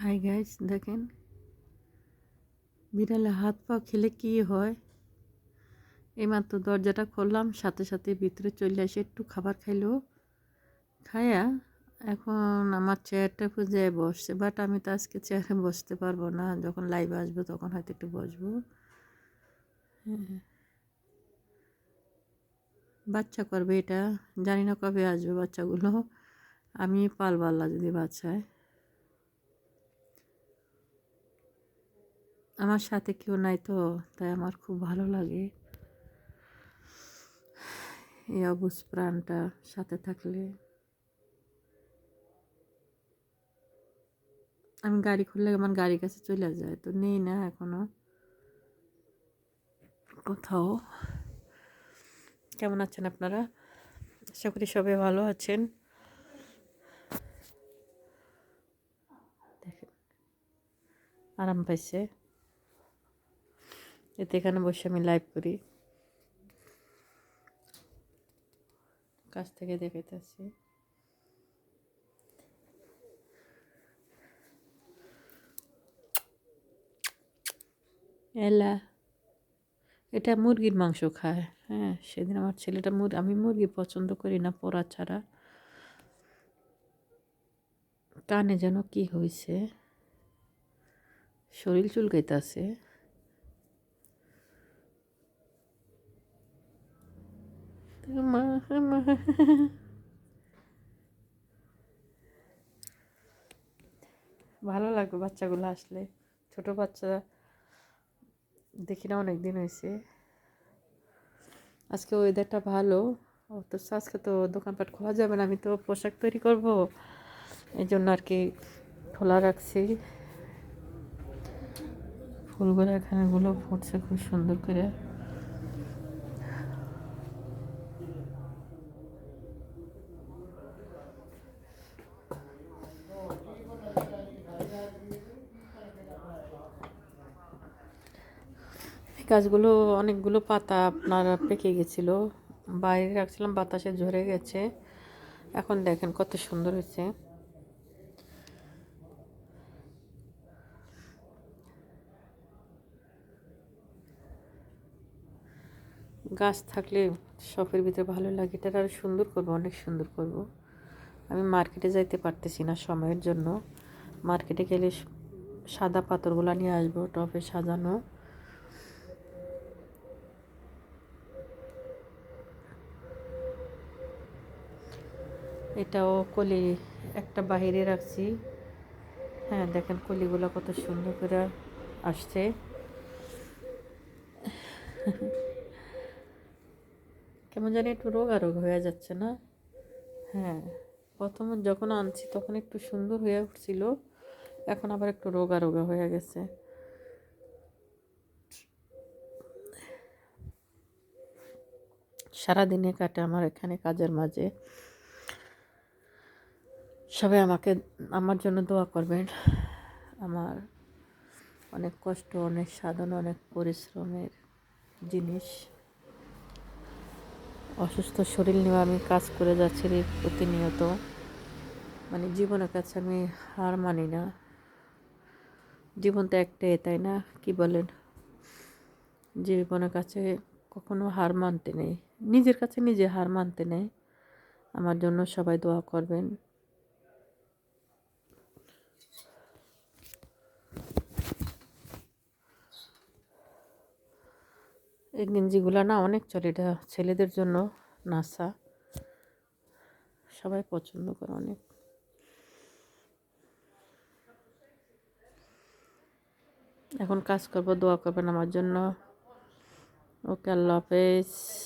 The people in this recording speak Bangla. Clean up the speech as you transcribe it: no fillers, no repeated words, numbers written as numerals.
হাই গাইস, দেখেন বিড়ালে হাত পা খেলে কি হয়। এইমাত্র দরজাটা খুললাম, সাথে সাথে ভিতরে চলে এসে একটু খাবার খাইলো। খায়া এখন আমার চেয়ারটা খুঁজে বসছে, বাট আমি তো আজকে চেয়ারে বসতে পারবো না। যখন লাইভ আসবো তখন হয়তো একটু বসবো। বাচ্চা করবে এটা, জানি না কবে আসবে বাচ্চাগুলো। আমি পালবো আল্লাহ যদি বাচ্চায়। আমার সাথে কেউ নাই তো, তাই আমার খুব ভালো লাগে এই অবুজ প্রাণটা সাথে থাকলে। আমি গাড়ি খুললে আমার গাড়ির কাছে চলে যায়, তো নেই না এখনো কোথাও। কেমন আছেন আপনারা? আশা করি সবাই ভালো আছেন। দেখেন আরাম পাইছে, এতে এখানে বসে আমি লাইভ করি, কাছ থেকে দেখাইতেছি। এলা এটা মুরগির মাংস খায়। হ্যাঁ, সেদিন আমার ছেলেটা আমি মুরগি পছন্দ করি না পোড়া ছাড়া। কানে যেন কি হয়েছে, শরীর চুলকাইতেছে। ভালো লাগবে বাচ্চাগুলো আসলে। ছোট বাচ্চা দেখি না অনেক দিন হয়েছে। আজকে ওয়েদারটা ভালো, অথচ আজকে তো দোকানপাট খোলা যাবে না, আমি তো পোশাক তৈরি করব, এই জন্য আর কি খোলা রাখছি। ফুলগুলো এখানেগুলো ফুটছে খুব সুন্দর করে। এই গাছগুলো অনেকগুলো পাতা আপনার পেকে গেছিলো, বাইরে রাখছিলাম, বাতাসে ঝরে গেছে। এখন দেখেন কত সুন্দর হয়েছে। গাছ থাকলে শখের ভিতরে ভালো লাগে, এটা আরও সুন্দর করবো, অনেক সুন্দর করব। আমি মার্কেটে যাইতে পারতেছি না সময়ের জন্য। মার্কেটে গেলে সাদা পাথরগুলো নিয়ে আসবো টবে সাজানো। এটাও কলি একটা বাহিরে রাখছি। হ্যাঁ দেখেন কলিগুলো কত সুন্দর করে আসছে। কেমন জানি একটু রোগ হয়ে যাচ্ছে না? হ্যাঁ, প্রথমে যখন আনছি তখন একটু সুন্দর হয়ে উঠছিল, এখন আবার একটু রোগা হয়ে গেছে। সারাদিনে কাটে আমার এখানে কাজের মাঝে। সবাই আমার জন্য দোয়া করবেন। আমার অনেক কষ্ট, অনেক সাধনা, অনেক পরিশ্রমের জিনিস। অসুস্থ শরীর নিয়ে আমি কাজ করে যাচ্ছি প্রতিনিয়ত। মানে জীবনের কাছে আমি হার মানি না। জীবন তো একটাই, তাই না? কি বলেন? জীবনের কাছে কখনো হার মানতে নেই, নিজের কাছে নিজে হার মানতে নেই। আমার জন্য সবাই দোয়া করবেন। এই গেঞ্জিগুলো না অনেক চলে, এটা ছেলেদের জন্য নাসা, সবাই পছন্দ করে অনেক। এখন কাজ করবো, দোয়া করবেন আমার জন্য। ওকে, আল্লাহ হাফেজ।